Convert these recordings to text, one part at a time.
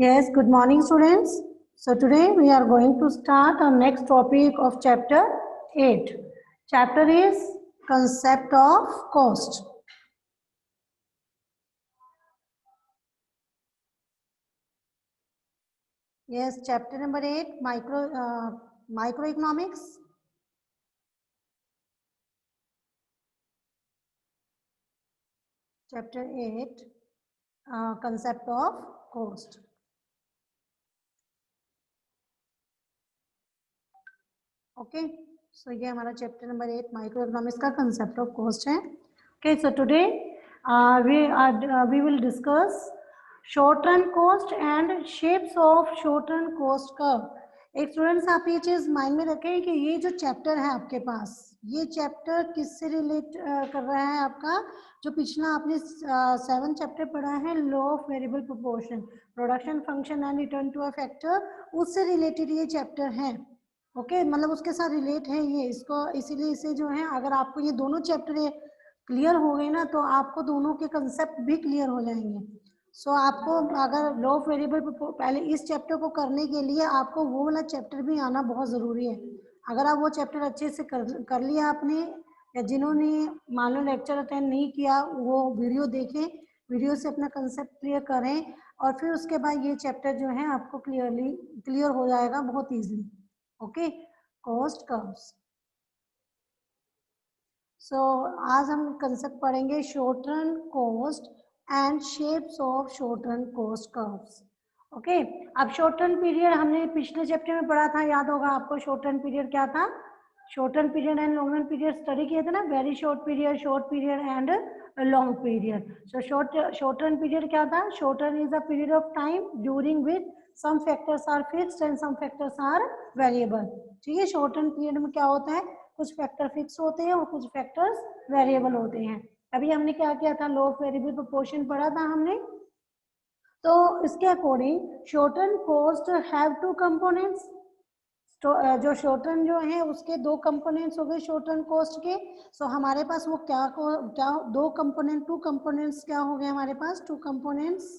Yes, good morning students. So today we are going to start our next topic of chapter 8. Chapter is concept of cost. Yes, chapter number 8, microeconomics. Chapter 8, concept of cost. Okay, so ये हमारा chapter number 8 micro economics का concept of cost है. Okay, so today we will discuss short run cost and shapes of short run cost curve. एक students आप ये चीज mind में रखें कि ये जो चैप्टर है आपके पास, ये चैप्टर किससे रिलेट कर रहा है आपका जो पिछला आपने 7 चैप्टर पढ़ा है, law of variable proportion, production function and return to a factor, उससे रिलेटेड ये चैप्टर है. ओके मतलब उसके साथ रिलेट है ये, इसको इसीलिए इसे जो है अगर आपको ये दोनों चैप्टर क्लियर हो गए ना तो आपको दोनों के कंसेप्ट भी क्लियर हो जाएंगे. सो आपको अगर लॉ ऑफ वेरिएबल पहले इस चैप्टर को करने के लिए आपको वो वाला चैप्टर भी आना बहुत ज़रूरी है. अगर आप वो चैप्टर अच्छे से कर लिया आपने, या जिन्होंने मान लो लेक्चर अटेंड नहीं किया वो वीडियो देखें, वीडियो से अपना कंसेप्ट क्लियर करें और फिर उसके बाद ये चैप्टर जो है आपको क्लियर हो जाएगा बहुत easily. Okay, cost curves. So आज हम कंसेप्ट पढ़ेंगे short run cost and shapes of short run cost curves. Okay, अब शॉर्ट रन पीरियड हमने पिछले चैप्टर में पढ़ा था, याद होगा आपको. शॉर्ट रन पीरियड क्या था? Short run period and long run period study किए थे ना, very short period and long period. So short run period क्या था? Short run is a period of time during which some factors are fixed and some factors are variable. ठीक है, short run period में क्या होता है, कुछ factor fix होते हैं और कुछ फैक्टर्स वेरिएबल होते हैं. अभी हमने क्या किया था, लॉ ऑफ वेरिएबल प्रोपोर्शन पढ़ा था हमने. तो इसके according short run cost have two components. तो जो शॉर्ट रन जो है उसके दो कंपोनेंट्स हो गए शॉर्ट रन कॉस्ट के. सो हमारे पास वो क्या दो कंपोनेंट, टू कंपोनेंट्स क्या हो गए हमारे पास, टू कंपोनेंट्स.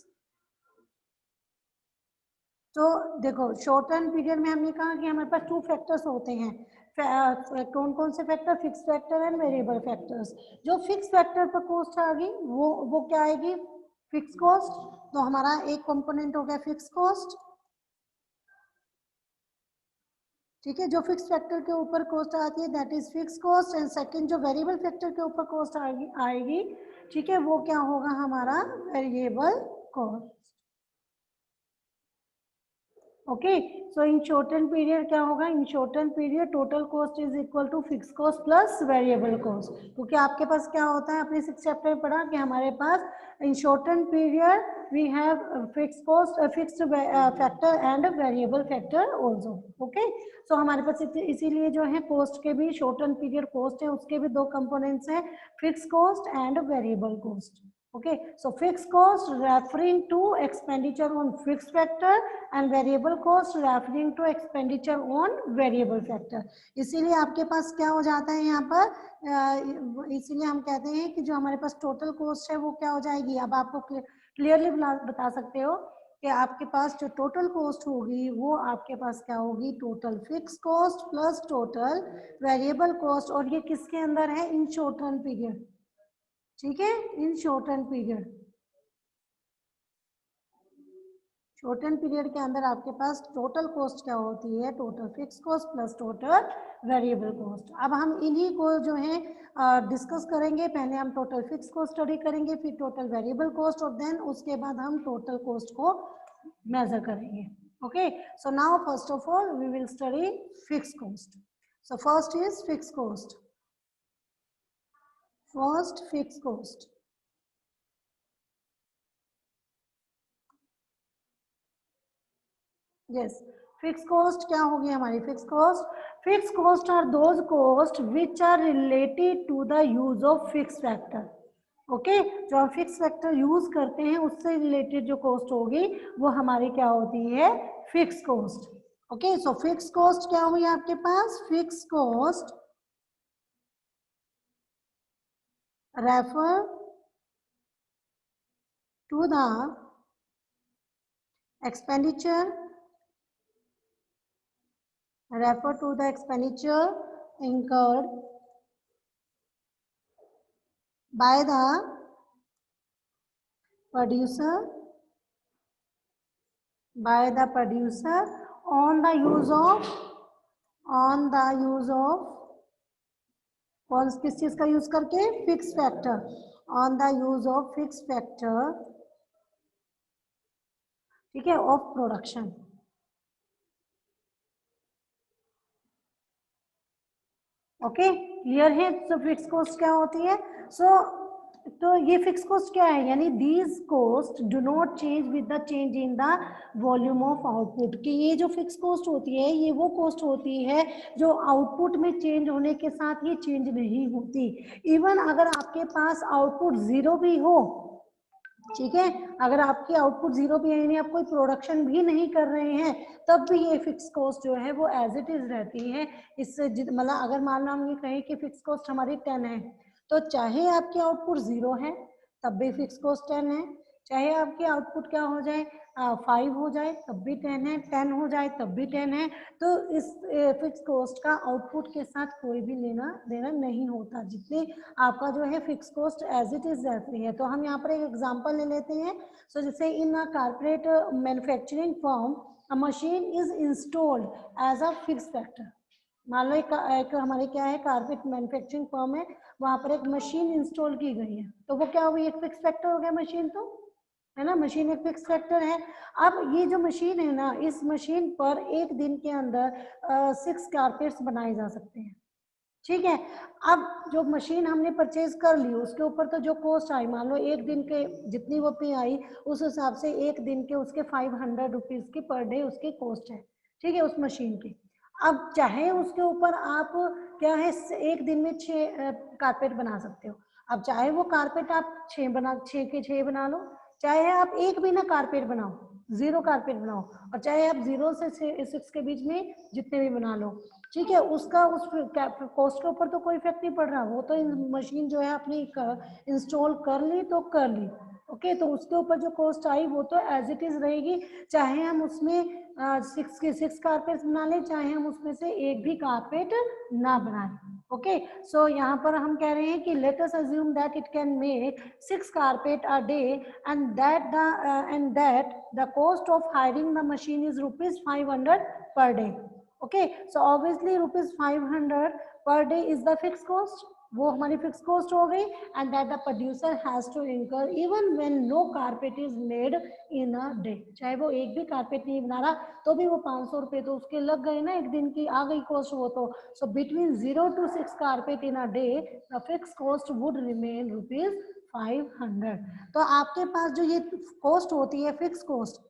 तो देखो शॉर्ट रन पीरियड में हमने कहा कि हमारे पास टू फैक्टर्स होते हैं. कौन कौन से factor? Fix factor and variable factors. जो फिक्स फैक्टर पर कॉस्ट आ गई वो क्या आएगी? Fix cost. तो हमारा एक कंपोनेंट हो गया फिक्स कॉस्ट. ठीक है, जो फिक्स फैक्टर के ऊपर कॉस्ट आती है that is fix cost. And second जो वेरिएबल फैक्टर के ऊपर कॉस्ट आएगी, ठीक है, वो क्या होगा हमारा? Variable cost. Okay, so in short run period क्या होगा? In short run period total cost is equal to fix cost plus variable cost. क्योंकि आपके पास क्या होता है, अपने 6 चैप्टर में पढ़ा कि हमारे पास in short run period we have fix cost, fixed factor and variable factor also. Okay, so हमारे पास इसीलिए जो है कॉस्ट के भी, शॉर्ट रन पीरियड कॉस्ट है उसके भी दो कंपोनेंट्स हैं, fix cost and variable cost. Okay, so fixed cost referring to expenditure on fixed factor and variable cost referring to expenditure on variable factor. इसीलिए आपके पास क्या हो जाता है यहाँ पर, इसीलिए हम कहते हैं कि जो हमारे पास टोटल कॉस्ट है वो क्या हो जाएगी. अब आपको क्लियरली बता सकते हो कि आपके पास जो टोटल कॉस्ट होगी वो आपके पास क्या होगी? Total fix cost plus total variable cost. और ये किसके अंदर है? इन शॉर्ट रन पीरियड. ठीक है, इन short run period. Short run period के अंदर आपके पास टोटल कॉस्ट क्या होती है? Total fix cost plus total variable cost. अब हम इन्हीं को जो है डिस्कस करेंगे. पहले हम टोटल फिक्स कॉस्ट स्टडी करेंगे, फिर टोटल वेरिएबल कॉस्ट, और देन उसके बाद हम टोटल कॉस्ट को मेजर करेंगे. Okay, so now first of all we will study fix cost. So first is fix cost. First fix cost. Yes, fix cost क्या होगी हमारी? Fix cost, fix cost are those cost which are related to the use of fix factor. Okay, जो हम fix factor use करते हैं उससे related जो cost होगी वो हमारी क्या होती है? Fix cost. Okay, so fix cost क्या हुई आपके पास? Fix cost refer to the expenditure, refer to the expenditure incurred by the producer on the use of कौन किस चीज का यूज करके, fix factor, on the use of fix factor, ठीक है, ऑफ प्रोडक्शन। ओके, क्लियर है। तो fix cost क्या होती है? तो ये फिक्स कॉस्ट क्या है, यानी these cost do not change with the change in the volume of output. कि ये जो फिक्स कॉस्ट होती है ये वो कॉस्ट होती है जो आउटपुट में चेंज होने के साथ ये चेंज नहीं होती। इवन अगर आपके पास आउटपुट जीरो भी हो, ठीक है, अगर आपकी आउटपुट जीरो भी है, यानी आप कोई प्रोडक्शन भी नहीं कर रहे हैं, तब भी ये फिक्स कॉस्ट जो है वो एज इट इज रहती है। इससे मतलब अगर मान लो हम ये कहें कि फिक्स कॉस्ट हमारी 10 है, तो चाहे आपकी आउटपुट जीरो है तब भी फिक्स कॉस्ट 10 है, चाहे आपकी आउटपुट क्या हो जाए 5 हो जाए तब भी 10 है, 10 हो जाए तब भी 10 है। तो इस फिक्स कॉस्ट का आउटपुट के साथ कोई भी लेना देना नहीं होता, जितने आपका जो है fix cost as it is रहती है। तो हम यहाँ पर एक एग्जांपल ले लेते हैं। सो जैसे in a corporate manufacturing firm a machine is installed as a fix factor. मान लो एक हमारे क्या है, कारपेट मैन्युफैक्चरिंग फर्म है, वहां पर एक मशीन इंस्टॉल की गई है, तो वो क्या हुई, एक फिक्स फैक्टर हो गया मशीन, तो है ना, मशीन एक फिक्स फैक्टर है। अब ये जो मशीन है ना, इस मशीन पर एक दिन के अंदर 6 कारपेट्स बनाए जा सकते हैं, ठीक है। अब जो मशीन हमने परचेज कर ली उसके ऊपर तो जो कॉस्ट आई, मान लो एक दिन के जितनी वो पे आई, उस हिसाब से एक दिन के उसके 500 रुपीज की पर डे उसकी कॉस्ट है, ठीक है, उस मशीन की। अब चाहे उसके ऊपर आप क्या है, एक दिन में 6 कारपेट बना सकते हो। अब चाहे वो कारपेट आप 6 के 6 बना लो, चाहे आप एक भी ना कारपेट बनाओ, 0 कारपेट बनाओ, और चाहे आप 0 से 6 के बीच में जितने भी बना लो, ठीक है, उसका उस कॉस्ट के ऊपर तो कोई इफेक्ट नहीं पड़ रहा। वो तो मशीन जो है अपनी इंस्टॉल कर ली तो कर ली, ओके, तो उसके ऊपर जो कॉस्ट आई वो तो एज इट इज रहेगी, चाहे हम उसमें 6 कारपेट बना लें, चाहे हम उसमें से एक भी कारपेट ना बनाएं। ओके, सो यहाँ पर हम कह रहे हैं कि let us assume that it can make 6 carpet a day and that the cost of hiring the machine is ₹500 per day. Okay, so obviously ₹500 per day is the fix cost, वो हमारी fix cost हो गई, and that the producer has to incur even when no carpet is made in a day. चाहे वो एक भी carpet नहीं बना रहा तो भी वो 500 रुपये तो उसके लग गए ना, एक दिन की आ गई कॉस्ट वो तो। So between 0 to 6 carpet in a day the fix cost would remain ₹500। तो आपके पास जो ये कॉस्ट होती है फिक्स कॉस्ट,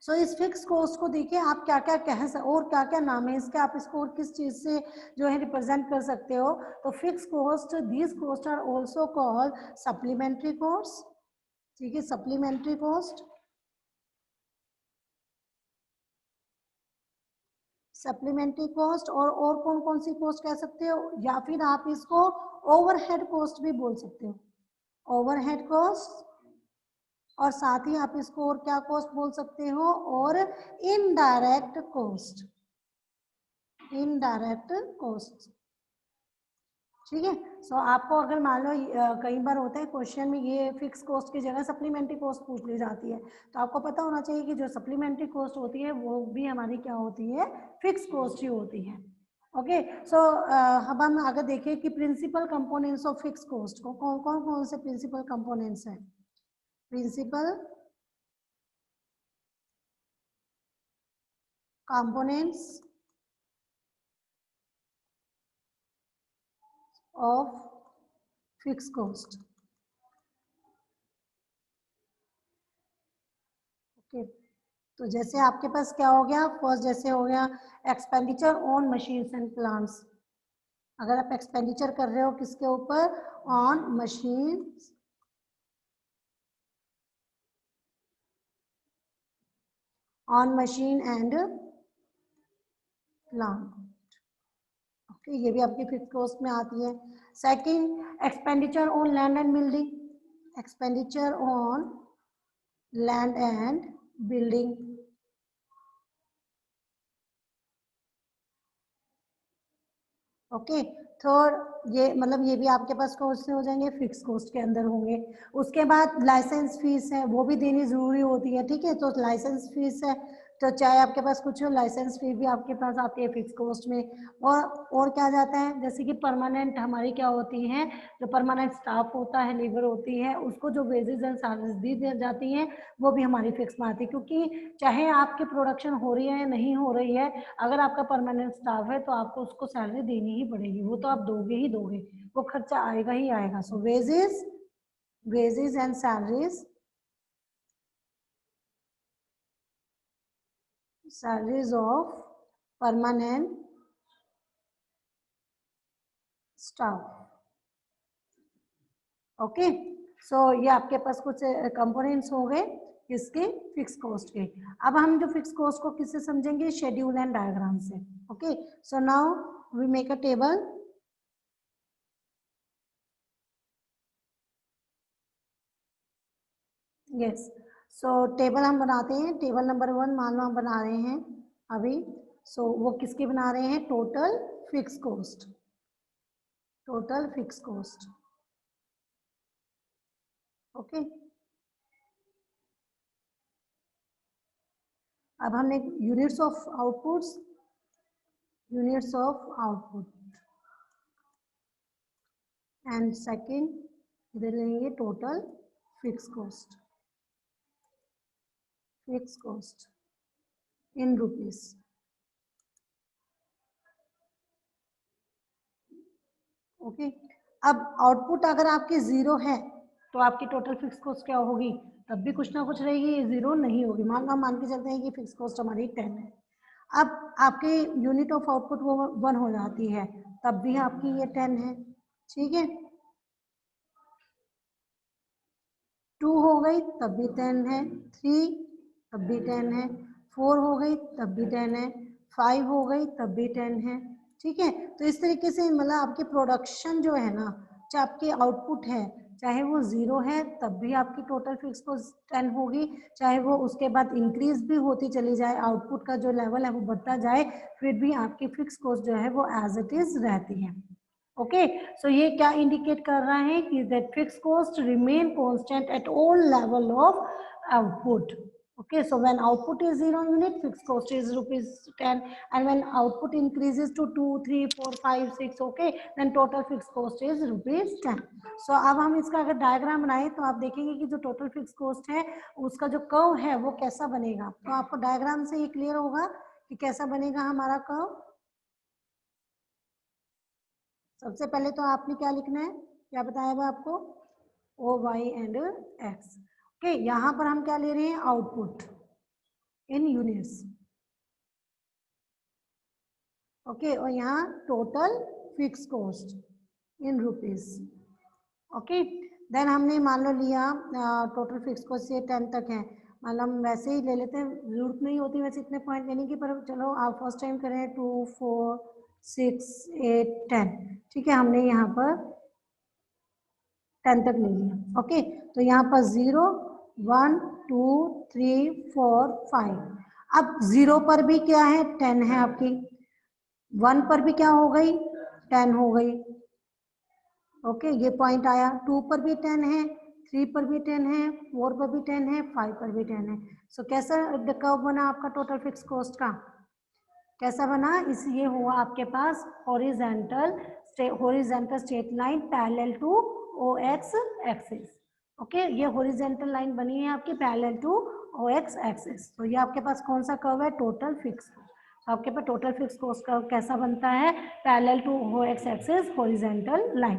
सो इस फिक्स कॉस्ट को देखिए आप क्या क्या कह सकते, और क्या क्या नाम है इसके, आप इसको और किस चीज से जो है रिप्रेजेंट कर सकते हो। तो fix cost, these cost are also called supplementary cost, ठीक है, सप्लीमेंट्री कॉस्ट, सप्लीमेंट्री कॉस्ट, और कौन कौन सी कॉस्ट कह सकते हो, या फिर आप इसको ओवरहेड कॉस्ट भी बोल सकते हो, ओवरहेड कॉस्ट, और साथ ही आप इसको और क्या कॉस्ट बोल सकते हो, और इनडायरेक्ट कॉस्ट, इनडायरेक्ट कॉस्ट, ठीक है। सो आपको अगर मान लो कई बार होता है क्वेश्चन में ये फिक्स कॉस्ट की जगह सप्लीमेंट्री कॉस्ट पूछ ली जाती है, तो आपको पता होना चाहिए कि जो सप्लीमेंट्री कॉस्ट होती है वो भी हमारी क्या होती है, फिक्स कॉस्ट ही होती है। ओके, सो अब हम अगर देखें कि principal components of fix cost को कौन कौन कौन से प्रिंसिपल कंपोनेंट्स हैं, principal components of fix cost. Okay, तो जैसे आपके पास क्या हो गया, फर्स्ट जैसे हो गया expenditure on machines and plants. अगर आप एक्सपेंडिचर कर रहे हो किसके ऊपर, on machine, on machine and plant, okay, ये भी आपकी फिक्स कॉस्ट में आती है। Second, expenditure on land and building, expenditure on land and building, okay. Third ये मतलब ये भी आपके पास कॉस्ट से हो जाएंगे, फिक्स कॉस्ट के अंदर होंगे। उसके बाद लाइसेंस फीस है, वो भी देनी जरूरी होती है, ठीक है। तो लाइसेंस फीस है, तो चाहे आपके पास कुछ हो, लाइसेंस फी भी आपके पास आती है फिक्स कॉस्ट में। और क्या जाता है, जैसे कि परमानेंट हमारी क्या होती है, जो परमानेंट स्टाफ होता है, लेबर होती है, उसको जो वेजेस एंड सैलरीज दी जाती हैं वो भी हमारी फिक्स में आती है। क्योंकि चाहे आपकी प्रोडक्शन हो रही है या नहीं हो रही है, अगर आपका परमानेंट स्टाफ है तो आपको उसको सैलरी देनी ही पड़ेगी, वो तो आप दोगे ही दोगे, वो खर्चा आएगा ही आएगा। So wages and salaries of permanent staff, okay. So ये आपके पास कुछ कंपोनेंट्स हो गए किसके, फिक्स कॉस्ट के। अब हम जो फिक्स कॉस्ट को किससे समझेंगे, शेड्यूल एंड डायग्राम से, okay. So now we make a table, yes. So table हम बनाते हैं, टेबल नंबर 1 मान लो हम बना रहे हैं अभी। सो वो किसकी बना रहे हैं, total fix cost, total fix cost, okay. अब हमने units of outputs, units of output and second इधर लेंगे total fix cost, fix cost in rupees, okay. अब आउटपुट अगर आपकी जीरो है तो आपकी टोटल फिक्स कॉस्ट क्या होगी, तब भी कुछ ना कुछ रहेगी, जीरो नहीं होगी। मान के चलते हैं कि फिक्स कॉस्ट हमारी 10 है। अब आपके यूनिट ऑफ आउटपुट वो 1 हो जाती है, तब भी आपकी ये 10 है, ठीक है। 2 हो गई तब भी 10 है, 3 तब भी 10 है, 4 हो गई तब भी 10 है, 5 हो गई तब भी 10 है, ठीक है। तो इस तरीके से मतलब आपकी प्रोडक्शन जो है ना, चाहे आपकी आउटपुट है, चाहे वो 0 है तब भी आपकी टोटल फिक्स कॉस्ट 10 होगी, चाहे वो उसके बाद इंक्रीज भी होती चली जाए, आउटपुट का जो लेवल है वो बढ़ता जाए, फिर भी आपकी फिक्स कॉस्ट जो है वो एज इट इज रहती है, ओके। सो ये क्या इंडिकेट कर रहा है कि that fix cost remain constant at all level of output, okay. So when output is 0 unit, fixed cost is rupees 10, and when output increases to 2 3 4 5 6, okay, then total fixed cost is rupees 10. So अब हम इसका अगर diagram बनाए तो आप देखेंगे कि जो टोटल फिक्स कॉस्ट है उसका जो कर्व है वो कैसा बनेगा। तो आपको डायग्राम से ये क्लियर होगा कि कैसा बनेगा हमारा कर्व। सबसे पहले तो आपने क्या लिखना है, क्या बताया हुआ आपको, O Y and X, okay. यहाँ पर हम क्या ले रहे हैं, आउटपुट इन यूनिट्स, ओके। और यहाँ total fix cost in rupees, okay. Then हमने मान लो लिया टोटल फिक्स कॉस्ट ये 10 तक है, मतलब वैसे ही ले लेते हैं, जरूरत नहीं होती वैसे इतने पॉइंट लेने की, पर चलो आप फर्स्ट टाइम करें 2 4 6 8 10, ठीक है। हमने यहाँ पर 10 तक ले लिया, ओके। तो यहाँ पर 0 1 2 3 4 5, अब 0 पर भी क्या है, 10 है आपकी, 1 पर भी क्या हो गई, 10 हो गई, ओके। ये पॉइंट आया, 2 पर भी 10 है, 3 पर भी 10 है, 4 पर भी 10 है, 5 पर भी 10 है। सो कैसा कर्व बना आपका टोटल फिक्स कॉस्ट का, कैसा बना, इस ये हुआ आपके पास horizontal straight line parallel to O X axis, okay. ये हॉरिजॉन्टल लाइन बनी है आपकी parallel to O X axis. तो ये आपके पास कौन सा कर्व है, टोटल फिक्स। तो आपके पास टोटल फिक्स कॉस्ट कर्व कैसा बनता है, parallel to O X axis horizontal line,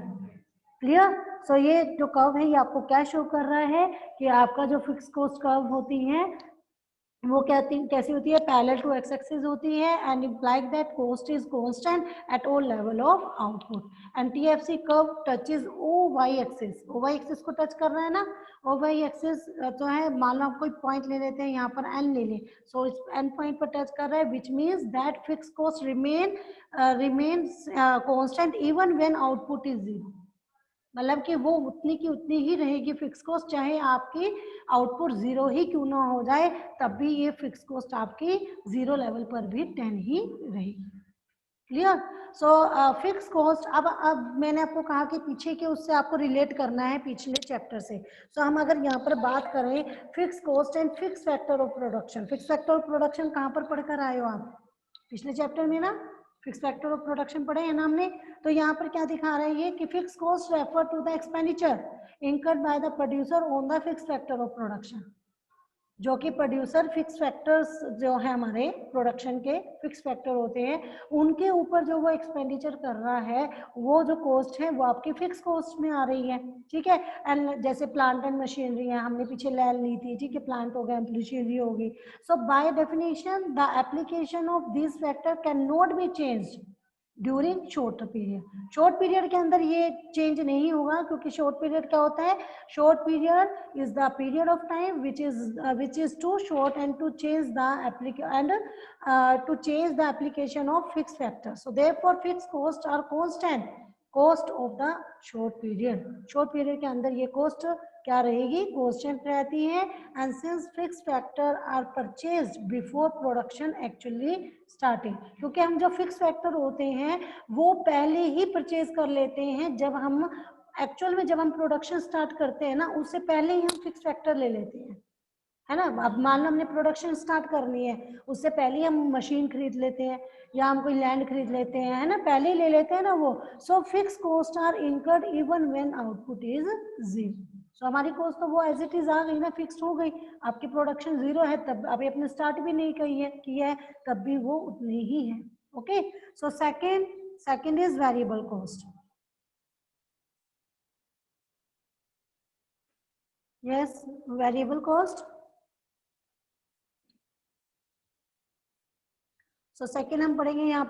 clear. So ये जो कर्व है ये आपको क्या शो कर रहा है कि आपका जो फिक्स कॉस्ट कर्व होती है वो कैसी होती है, पैरेलल टू एक्स एक्सिस होती है, and implied that cost is constant at all level of output, and TFC curve touches O Y axis, O Y axis को टच कर रहा है ना। ओ वाई एक्सिस तो है, मान लो आप कोई पॉइंट ले लेते हैं, यहाँ पर एन ले लें, सो इस एन पॉइंट पर टच कर रहा है, which means that fix cost remains constant even when output is 0, मतलब कि वो उतनी की उतनी ही रहेगी फिक्स कॉस्ट, चाहे आपकी आउटपुट 0 ही क्यों ना हो जाए, तब भी ये फिक्स कॉस्ट आपकी 0 लेवल पर भी 10 ही रहेगी। क्लियर? सो फिक्स कॉस्ट, अब मैंने आपको कहा कि पीछे के उससे आपको रिलेट करना है पिछले चैप्टर से। सो हम अगर यहाँ पर बात करें fix cost and fix factor of production, fix factor of production कहाँ पर पढ़कर आए हो आप? पिछले चैप्टर में ना फिक्स फैक्टर ऑफ प्रोडक्शन पढ़े है ना हमने। तो यहाँ पर क्या दिखा रहा है ये कि fix cost refer to the expenditure incurred by the producer on the fixed factor of production, जो कि प्रोड्यूसर फिक्स फैक्टर्स जो है हमारे प्रोडक्शन के फिक्स फैक्टर होते हैं, उनके ऊपर जो वो एक्सपेंडिचर कर रहा है, वो जो कॉस्ट है वो आपकी फिक्स कॉस्ट में आ रही है। ठीक है, एंड जैसे प्लांट एंड मशीनरी है, हमने पीछे लैल ली थी, ठीक है, प्लांट हो गया, मशीनरी होगी। So by definition the application of this factor can not be changed during short period. Short period के अंदर ये चेंज नहीं होगा, क्योंकि शॉर्ट पीरियड क्या होता है? Short period is the period of time which is too short and to change the application of fixed factors. So therefore fixed costs are constant cost of the short period. short period के अंदर ये cost क्या रहेगी? constant रहती है। and since fixed factor are purchased before production actually starting, क्योंकि हम जो fixed factor होते हैं वो पहले ही परचेज कर लेते हैं, जब हम एक्चुअल में जब हम प्रोडक्शन स्टार्ट करते हैं ना, उससे पहले ही हम फिक्स फैक्टर ले लेते हैं, है ना। अब मान लो हमने प्रोडक्शन स्टार्ट करनी है, उससे पहले ही हम मशीन खरीद लेते हैं या हम कोई लैंड खरीद लेते हैं, है ना, पहले ही ले लेते हैं ना वो। So fix cost are incurred even when output is 0। So हमारी कॉस्ट तो वो एज इट इज आ गई ना, फिक्स हो गई। आपकी प्रोडक्शन 0 है, तब अभी अपने स्टार्ट भी नहीं किया है, तब भी वो उतनी ही है। Okay, so second is variable cost. Yes, variable cost. So second हम पढ़ेंगे यहाँ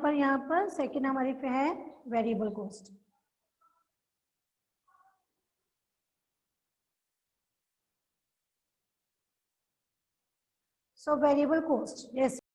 पर सेकेंड हमारी पे है variable cost. So variable cost, yes,